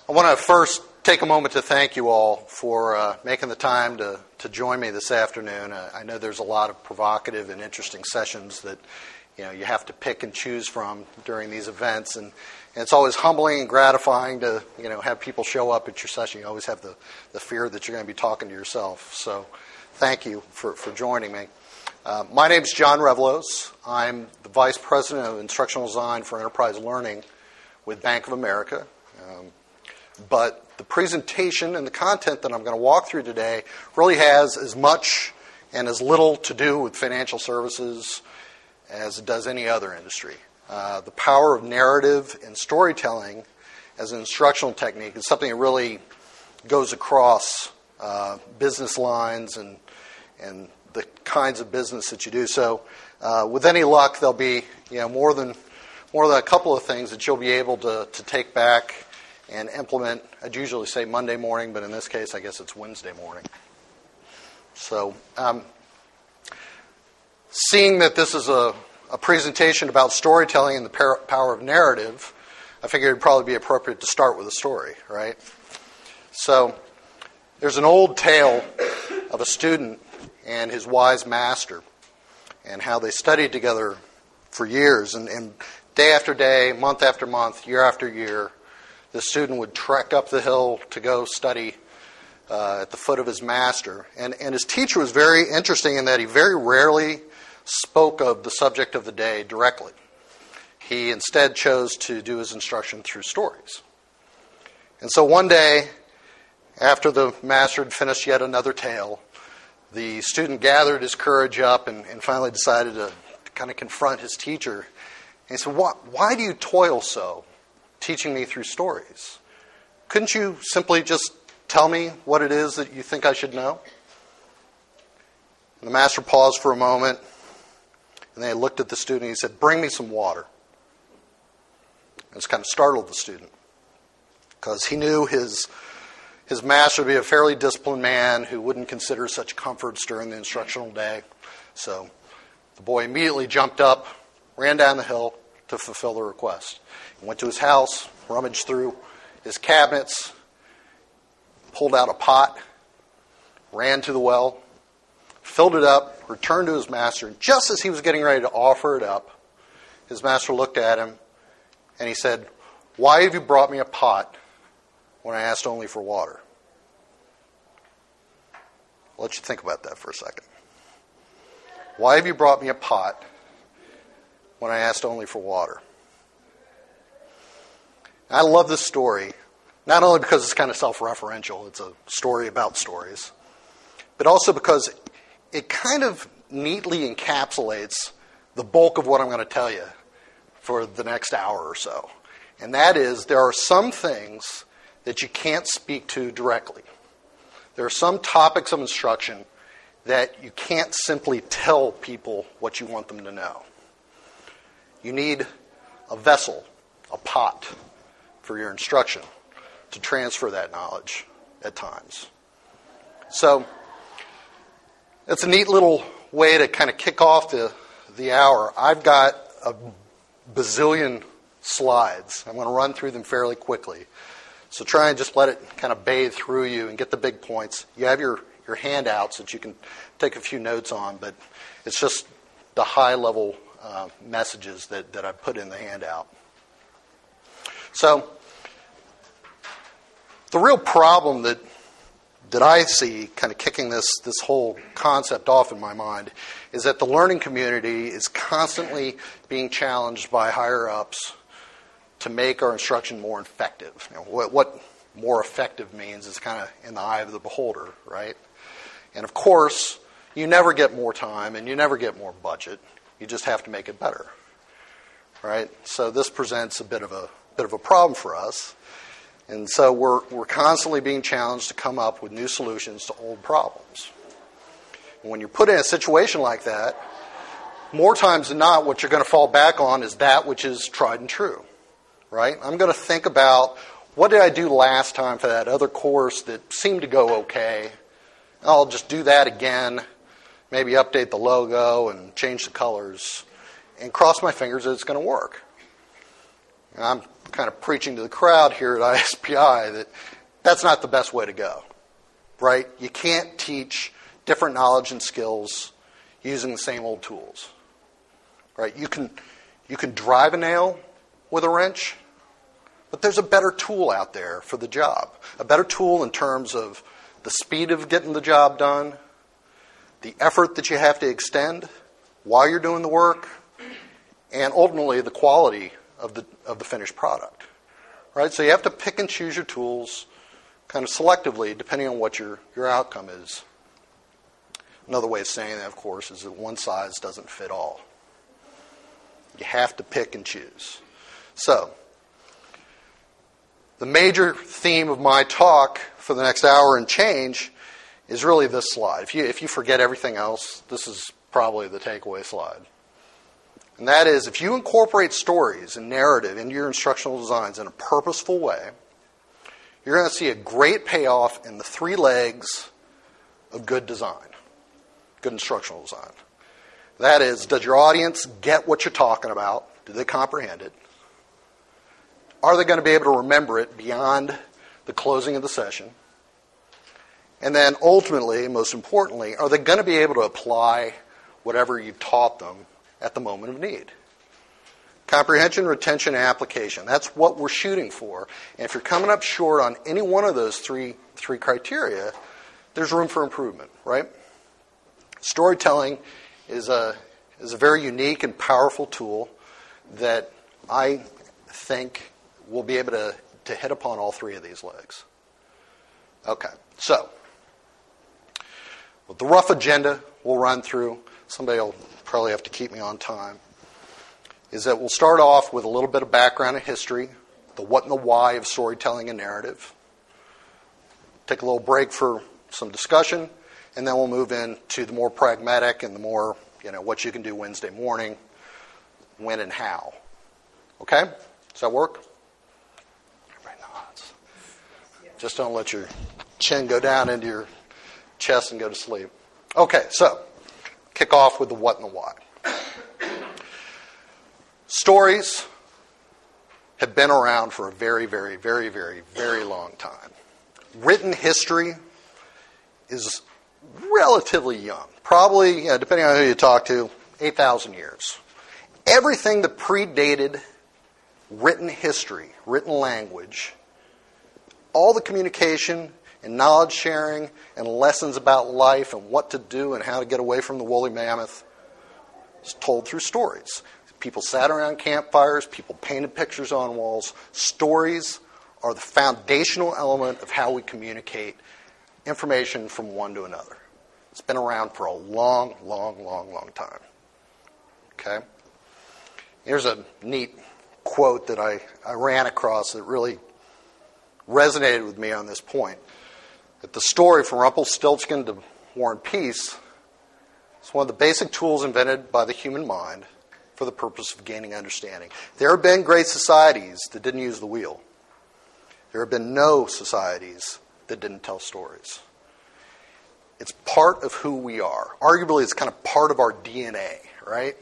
I want to first take a moment to thank you all for making the time to join me this afternoon. I know there's a lot of provocative and interesting sessions that you have to pick and choose from during these events, and it's always humbling and gratifying to have people show up at your session. You always have the fear that you're going to be talking to yourself. So thank you for joining me. My name is Jon Revelos. I'm the Vice President of Instructional Design for Enterprise Learning with Bank of America. But the presentation and the content that I'm going to walk through today really has as much and as little to do with financial services as it does any other industry. The power of narrative and storytelling as an instructional technique is something that really goes across business lines and the kinds of business that you do. So with any luck, there'll be more than a couple of things that you'll be able to take back and implement. I'd usually say Monday morning, but in this case, I guess it's Wednesday morning. So seeing that this is a presentation about storytelling and the power of narrative, I figured it would probably be appropriate to start with a story, right? So there's an old tale of a student and his wise master and how they studied together for years. And day after day, month after month, year after year, the student would trek up the hill to go study at the foot of his master. And his teacher was very interesting in that he very rarely spoke of the subject of the day directly. He instead chose to do his instruction through stories. And so one day, after the master had finished yet another tale, the student gathered his courage up and finally decided to kind of confront his teacher. And he said, why do you toil so, teaching me through stories? Couldn't you simply just tell me what it is that you think I should know? And the master paused for a moment, and then he looked at the student and he said, bring me some water. And this kind of startled the student, because he knew his master would be a fairly disciplined man who wouldn't consider such comforts during the instructional day. So the boy immediately jumped up, ran down the hill to fulfill the request. He went to his house, rummaged through his cabinets, pulled out a pot, ran to the well, filled it up, returned to his master. And just as he was getting ready to offer it up, his master looked at him and he said, why have you brought me a pot when I asked only for water? I'll let you think about that for a second. Why have you brought me a pot when I asked only for water? I love this story, not only because it's kind of self-referential, it's a story about stories, but also because it kind of neatly encapsulates the bulk of what I'm going to tell you for the next hour or so. And that is, there are some things that you can't speak to directly. There are some topics of instruction that you can't simply tell people what you want them to know. You need a vessel, a pot, for your instruction to transfer that knowledge at times. So it's a neat little way to kind of kick off the hour. I've got a bazillion slides. I'm going to run through them fairly quickly. So try and just let it kind of bathe through you and get the big points. You have your handouts that you can take a few notes on, but it's just the high-level messages that I put in the handout. So the real problem that I see kind of kicking this whole concept off in my mind is that the learning community is constantly being challenged by higher-ups to make our instruction more effective. What more effective means is kind of in the eye of the beholder, right? And of course, you never get more time and you never get more budget. You just have to make it better, right? So this presents a bit of a problem for us. And so we're constantly being challenged to come up with new solutions to old problems. And when you're put in a situation like that, more times than not, what you're going to fall back on is that which is tried and true, right? I'm going to think about, what did I do last time for that other course that seemed to go okay? I'll just do that again, maybe update the logo and change the colors, and cross my fingers that it's going to work. And I'm kind of preaching to the crowd here at ISPI that that's not the best way to go, right? You can't teach different knowledge and skills using the same old tools, right? You can drive a nail with a wrench, but there's a better tool out there for the job. A better tool in terms of the speed of getting the job done, the effort that you have to extend while you're doing the work, and ultimately the quality of the finished product, right? So you have to pick and choose your tools kind of selectively depending on what your outcome is. Another way of saying that, of course, is that one size doesn't fit all. You have to pick and choose. So, the major theme of my talk for the next hour and change is really this slide. If you forget everything else, this is probably the takeaway slide. And that is, if you incorporate stories and narrative into your instructional designs in a purposeful way, you're going to see a great payoff in the three legs of good design, good instructional design. That is, does your audience get what you're talking about? Do they comprehend it? Are they going to be able to remember it beyond the closing of the session? And then ultimately, most importantly, are they going to be able to apply whatever you've taught them at the moment of need? Comprehension, retention, and application. That's what we're shooting for. And if you're coming up short on any one of those three criteria, there's room for improvement, right? Storytelling is a very unique and powerful tool that I think will be able to hit upon all three of these legs. Okay, so with the rough agenda we'll run through, somebody will probably have to keep me on time, is that we'll start off with a little bit of background and history, the what and the why of storytelling and narrative. Take a little break for some discussion, and then we'll move into the more pragmatic and the more, what you can do Wednesday morning, when and how. Okay? Does that work? Everybody nods. Just don't let your chin go down into your chest and go to sleep. Okay, so kick off with the what and the why. Stories have been around for a very, very, very, very, very long time. Written history is relatively young. Probably, depending on who you talk to, 8,000 years. Everything that predated written history, written language, all the communication and knowledge sharing and lessons about life and what to do and how to get away from the woolly mammoth is told through stories. People sat around campfires, people painted pictures on walls. Stories are the foundational element of how we communicate information from one to another. It's been around for a long, long, long, long time. Okay? Here's a neat quote that I ran across that really resonated with me on this point. That the story from Rumpelstiltskin to War and Peace is one of the basic tools invented by the human mind for the purpose of gaining understanding. There have been great societies that didn't use the wheel. There have been no societies that didn't tell stories. It's part of who we are. Arguably, it's kind of part of our DNA, right?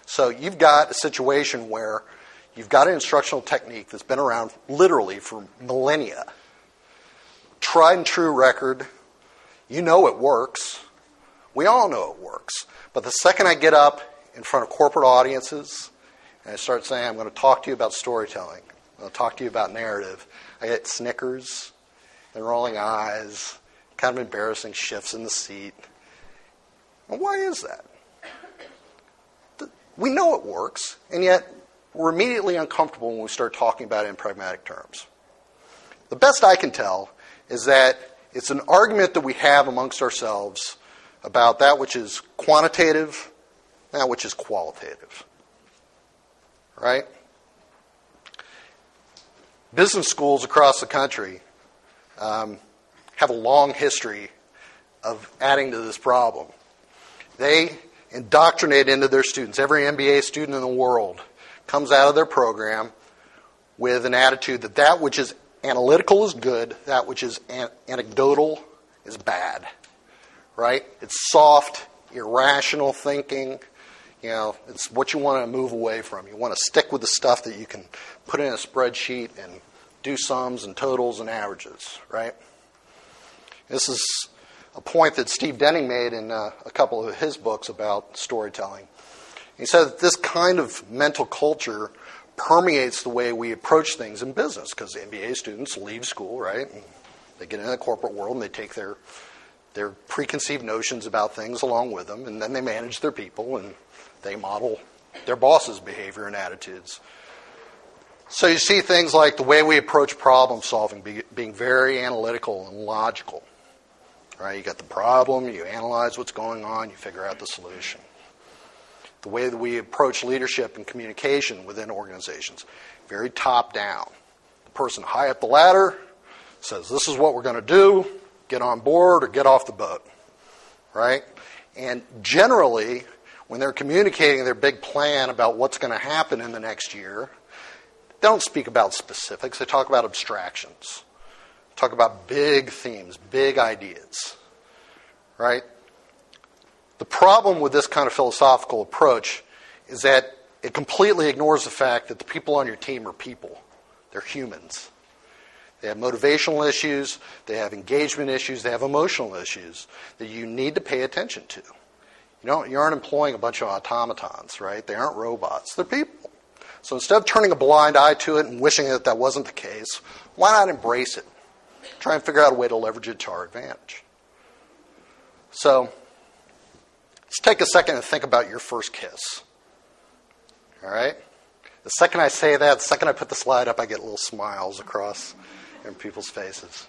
So you've got a situation where you've got an instructional technique that's been around literally for millennia. Tried and true record. You know it works. We all know it works. But the second I get up in front of corporate audiences and I start saying, I'm going to talk to you about storytelling, I'm going to talk to you about narrative, I get snickers and rolling eyes, kind of embarrassing shifts in the seat. Well, why is that? We know it works, and yet we're immediately uncomfortable when we start talking about it in pragmatic terms. The best I can tell is that it's an argument that we have amongst ourselves about that which is quantitative, that which is qualitative. Right? Business schools across the country have a long history of adding to this problem. They indoctrinate into their students. Every MBA student in the world comes out of their program with an attitude that that which is analytical is good, that which is anecdotal is bad. Right? It's soft, irrational thinking. It's what you want to move away from. You want to stick with the stuff that you can put in a spreadsheet and do sums and totals and averages, right? This is a point that Steve Denning made in a couple of his books about storytelling. He said that this kind of mental culture permeates the way we approach things in business, because MBA students leave school, right? And they get into the corporate world and they take their preconceived notions about things along with them, and then they manage their people and they model their boss's behavior and attitudes. So you see things like the way we approach problem solving being very analytical and logical. Right? You got the problem, you analyze what's going on, you figure out the solution. The way that we approach leadership and communication within organizations, very top down. The person high up the ladder says, this is what we're going to do, get on board or get off the boat. Right? And generally, when they're communicating their big plan about what's going to happen in the next year, they don't speak about specifics, they talk about abstractions. Talk about big themes, big ideas, right? The problem with this kind of philosophical approach is that it completely ignores the fact that the people on your team are people. They're humans. They have motivational issues, they have engagement issues, they have emotional issues that you need to pay attention to. You aren't employing a bunch of automatons, right? They aren't robots. They're people. So instead of turning a blind eye to it and wishing that wasn't the case, why not embrace it? Try and figure out a way to leverage it to our advantage. So let's take a second and think about your first kiss. All right? The second I say that, the second I put the slide up, I get little smiles across in people's faces.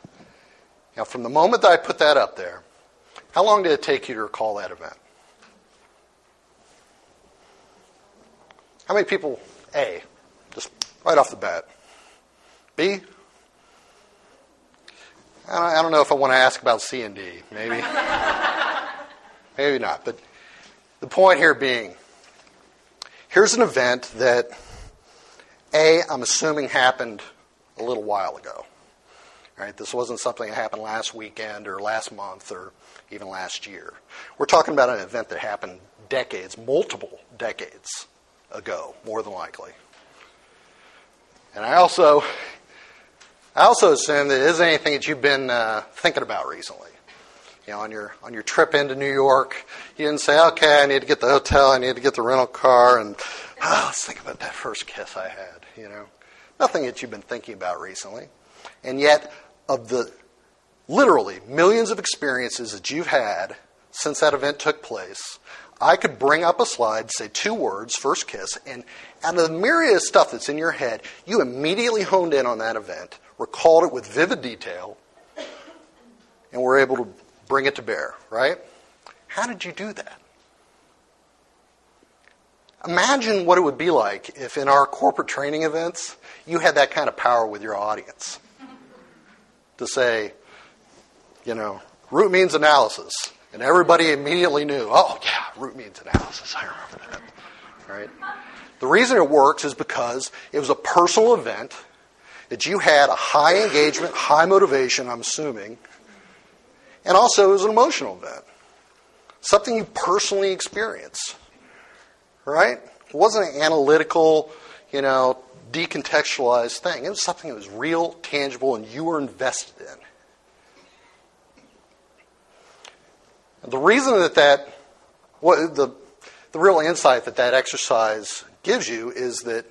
Now, from the moment that I put that up there, how long did it take you to recall that event? How many people, A, just right off the bat? B? I don't know if I want to ask about C and D. Maybe. Maybe not. But the point here being, here's an event that, A, I'm assuming happened a little while ago. Right? This wasn't something that happened last weekend or last month or even last year. We're talking about an event that happened decades, multiple decades ago, more than likely. And I also assume that it isn't anything that you've been thinking about recently. On your trip into New York, you didn't say, okay, I need to get the hotel, I need to get the rental car, and let's think about that first kiss I had. Nothing that you've been thinking about recently. And yet, of the literally millions of experiences that you've had since that event took place, I could bring up a slide, say 2 words, first kiss, and out of the myriad of stuff that's in your head, you immediately honed in on that event, recalled it with vivid detail, and were able to bring it to bear, right? How did you do that? Imagine what it would be like if in our corporate training events, you had that kind of power with your audience. To say, root means analysis. And everybody immediately knew, oh yeah, root means analysis. I remember that, right? The reason it works is because it was a personal event that you had a high engagement, high motivation, I'm assuming, and also it was an emotional event. Something you personally experienced, right? It wasn't an analytical, decontextualized thing. It was something that was real, tangible, and you were invested in. And the reason the real insight that exercise gives you is that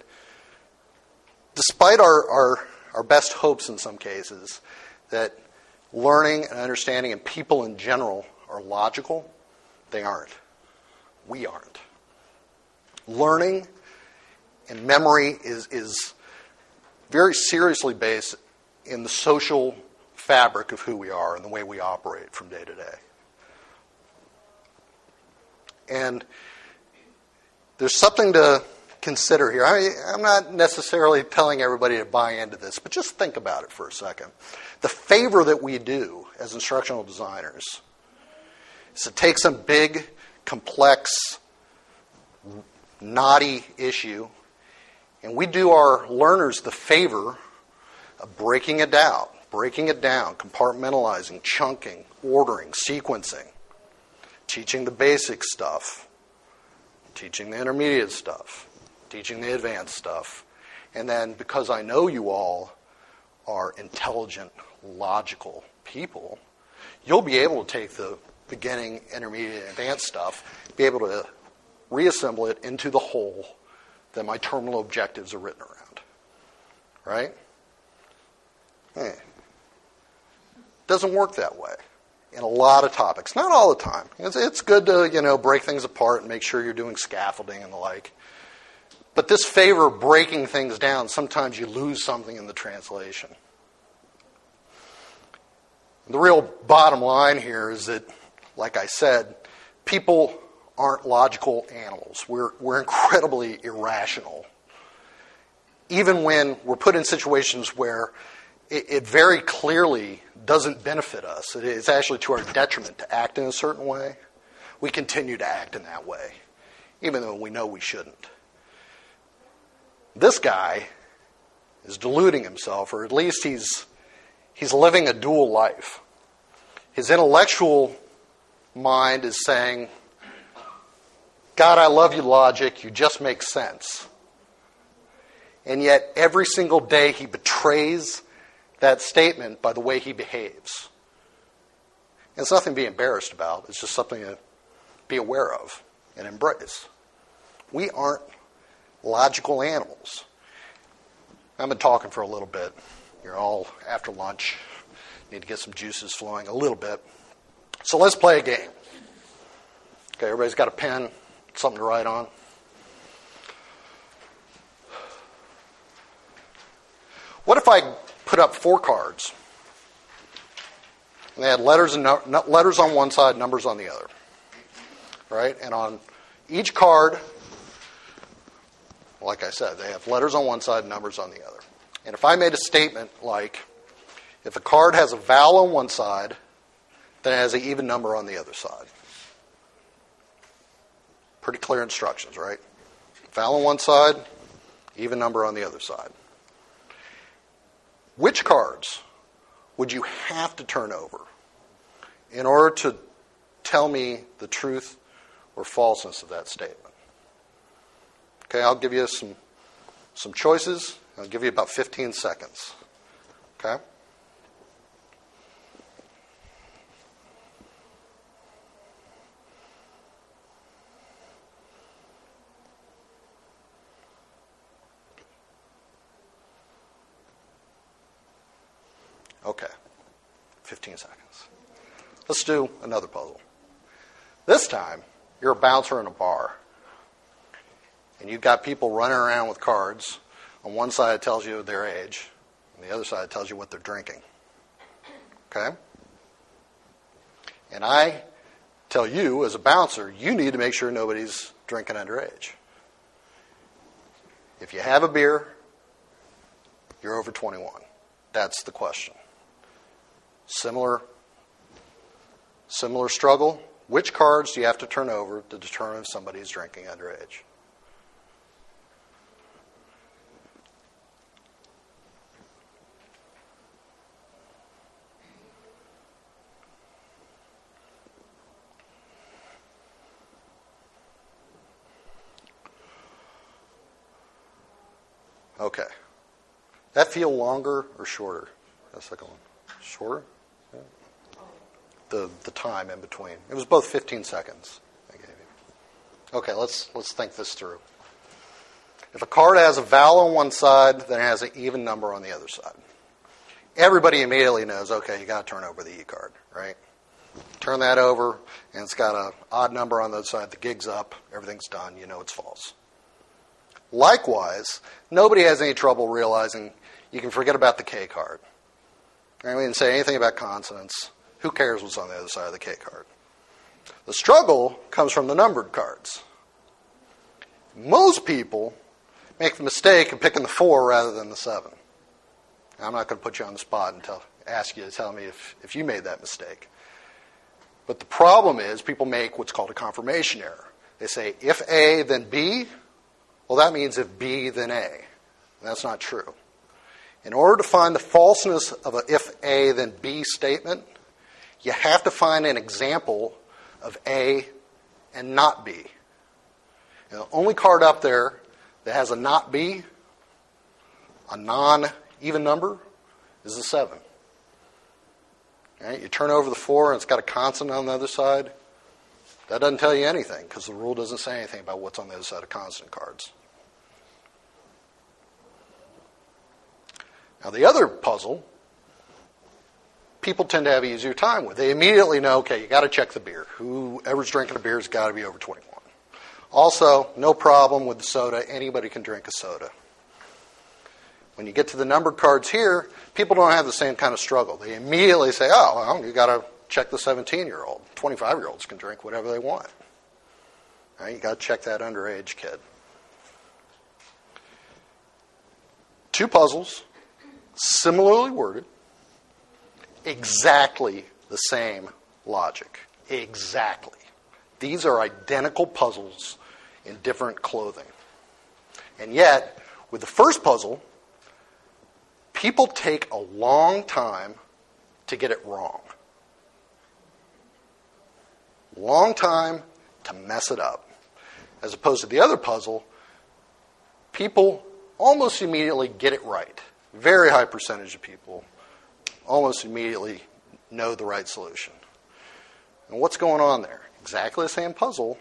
despite our best hopes in some cases, that learning and understanding and people in general are logical, they aren't. We aren't. Learning and memory is very seriously based in the social fabric of who we are and the way we operate from day to day. And there's something to consider here. I'm not necessarily telling everybody to buy into this, but just think about it for a second. The favor that we do as instructional designers is to take some big, complex, knotty issue, and we do our learners the favor of breaking it down, compartmentalizing, chunking, ordering, sequencing, teaching the basic stuff, teaching the intermediate stuff, teaching the advanced stuff. And then because I know you all are intelligent, logical people, you'll be able to take the beginning, intermediate, and advanced stuff, be able to reassemble it into the whole that my terminal objectives are written around. Right? Doesn't work that way in a lot of topics. Not all the time. It's good to, break things apart and make sure you're doing scaffolding and the like. But this favor of breaking things down, sometimes you lose something in the translation. The real bottom line here is that, like I said, people aren't logical animals. We're incredibly irrational. Even when we're put in situations where it very clearly doesn't benefit us, it's actually to our detriment to act in a certain way, we continue to act in that way, even though we know we shouldn't. This guy is deluding himself, or at least he's living a dual life. His intellectual mind is saying, God, I love you, logic, you just make sense. And yet every single day he betrays that statement by the way he behaves. And it's nothing to be embarrassed about. It's just something to be aware of and embrace. We aren't logical animals. I've been talking for a little bit. You're all after lunch. Need to get some juices flowing a little bit. So let's play a game. Okay, everybody's got a pen, something to write on. What if I put up 4 cards, and they had letters on one side, numbers on the other, right? And on each card, like I said, they have letters on one side, numbers on the other. And if I made a statement like, if a card has a vowel on one side, then it has an even number on the other side. Pretty clear instructions, right? Vowel on one side, even number on the other side. Which cards would you have to turn over in order to tell me the truth or falseness of that statement? Okay, I'll give you some choices. I'll give you about 15 seconds. Okay? Okay, 15 seconds. Let's do another puzzle. This time, you're a bouncer in a bar. And you've got people running around with cards. On one side it tells you their age, and the other side tells you what they're drinking. Okay? And I tell you, as a bouncer, you need to make sure nobody's drinking underage. If you have a beer, you're over 21. That's the question. Similar struggle. Which cards do you have to turn over to determine if somebody is drinking underage? Okay. That feel longer or shorter? That second one. Shorter? Yeah. The time in between. It was both 15 seconds I gave you. Okay, let's think this through. If a card has a vowel on one side, then it has an even number on the other side. Everybody immediately knows, okay, you got to turn over the E card, right? Turn that over, and it's got an odd number on the other side. The gig's up. Everything's done. You know it's false. Likewise, nobody has any trouble realizing you can forget about the K card. We didn't say anything about consonants. Who cares what's on the other side of the K card? The struggle comes from the numbered cards. Most people make the mistake of picking the 4 rather than the 7. Now, I'm not going to put you on the spot and ask you to tell me if you made that mistake. But the problem is people make what's called a confirmation error. They say, if A, then B. Well, that means if B, then A. And that's not true. In order to find the falseness of a if A, then B statement, you have to find an example of A and not B. The only card up there that has a not B, a non-even number, is the 7. Right? You turn over the 4 and it's got a consonant on the other side. That doesn't tell you anything because the rule doesn't say anything about what's on the other side of consonant cards. Now the other puzzle, people tend to have an easier time with. They immediately know, okay, you got to check the beer. Whoever's drinking a beer has got to be over 21. Also, no problem with the soda. Anybody can drink a soda. When you get to the numbered cards here, people don't have the same kind of struggle. They immediately say, oh, well, you got to check the 17-year-old. 25-year-olds can drink whatever they want. Right? You got to check that underage kid. 2 puzzles, similarly worded, exactly the same logic. Exactly. These are identical puzzles in different clothing. And yet, with the first puzzle, people take a long time to get it wrong. Long time to mess it up. As opposed to the other puzzle, people almost immediately get it right. Very high percentage of people almost immediately know the right solution. And what's going on there? Exactly the same puzzle,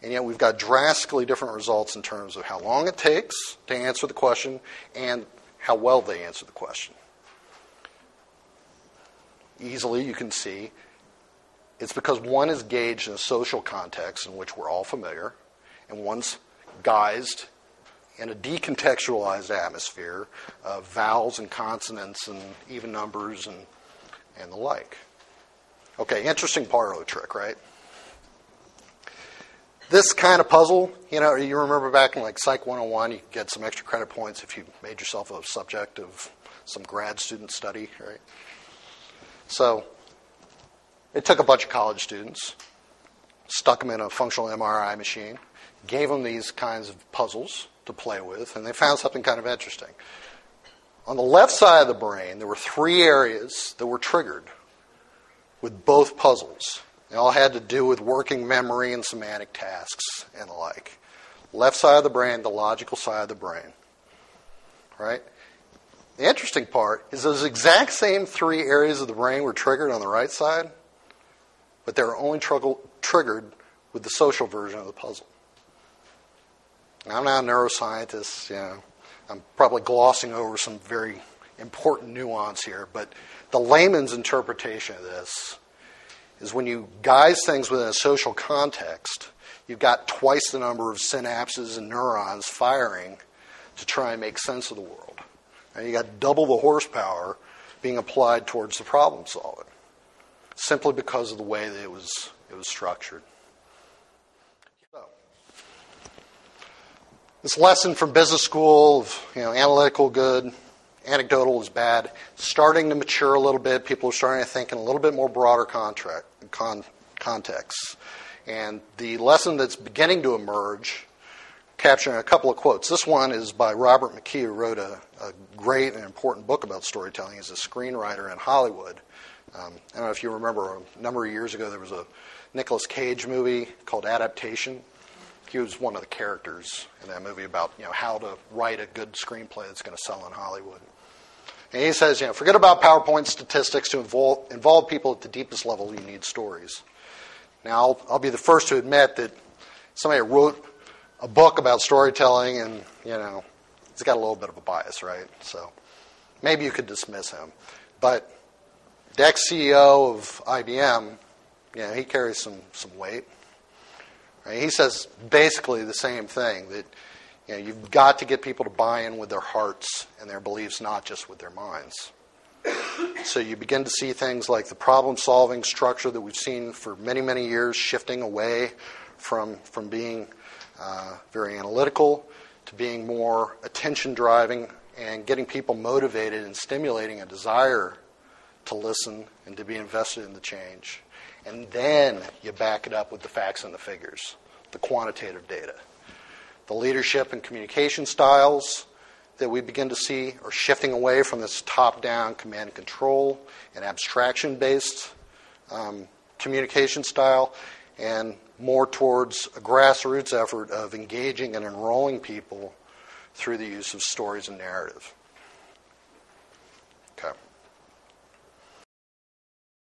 and yet we've got drastically different results in terms of how long it takes to answer the question and how well they answer the question. Easily you can see it's because one is gauged in a social context in which we're all familiar, and one's guised in a decontextualized atmosphere of vowels and consonants and even numbers and the like. Okay, interesting parlor trick, right? This kind of puzzle, you remember back in like Psych 101, you could get some extra credit points if you made yourself a subject of some grad student study, right? So it took a bunch of college students, stuck them in a functional MRI machine, gave them these kinds of puzzles to play with, and they found something kind of interesting. On the left side of the brain, there were 3 areas that were triggered with both puzzles. They all had to do with working memory and semantic tasks and the like. Left side of the brain, the logical side of the brain. Right? The interesting part is those exact same 3 areas of the brain were triggered on the right side, but they were only triggered with the social version of the puzzle. Now, I'm not a neuroscientist, I'm probably glossing over some very important nuance here, but the layman's interpretation of this is when you guise things within a social context, you've got twice the number of synapses and neurons firing to try and make sense of the world. And you got double the horsepower being applied towards the problem solving, simply because of the way that it was structured. So, this lesson from Business School of analytical good, anecdotal is bad, starting to mature a little bit. People are starting to think in a little bit more broader contexts. And the lesson that's beginning to emerge, capturing a couple of quotes. This one is by Robert McKee, who wrote a great and important book about storytelling. He's a screenwriter in Hollywood. I don't know if you remember, a number of years ago there was a Nicolas Cage movie called Adaptation. He was one of the characters in that movie about how to write a good screenplay that's going to sell in Hollywood. And he says, forget about PowerPoint statistics to involve people at the deepest level. You need stories. Now, I'll be the first to admit that somebody wrote a book about storytelling, and he's got a little bit of a bias, right? So maybe you could dismiss him, but the ex-CEO of IBM, he carries some weight. Right? He says basically the same thing, that you've got to get people to buy in with their hearts and their beliefs, not just with their minds. So you begin to see things like the problem-solving structure that we've seen for many, many years shifting away from being very analytical to being more attention-driving and getting people motivated and stimulating a desire to listen and to be invested in the change. And then you back it up with the facts and the figures, the quantitative data. The leadership and communication styles that we begin to see are shifting away from this top-down command and control and abstraction-based communication style, and more towards a grassroots effort of engaging and enrolling people through the use of stories and narrative.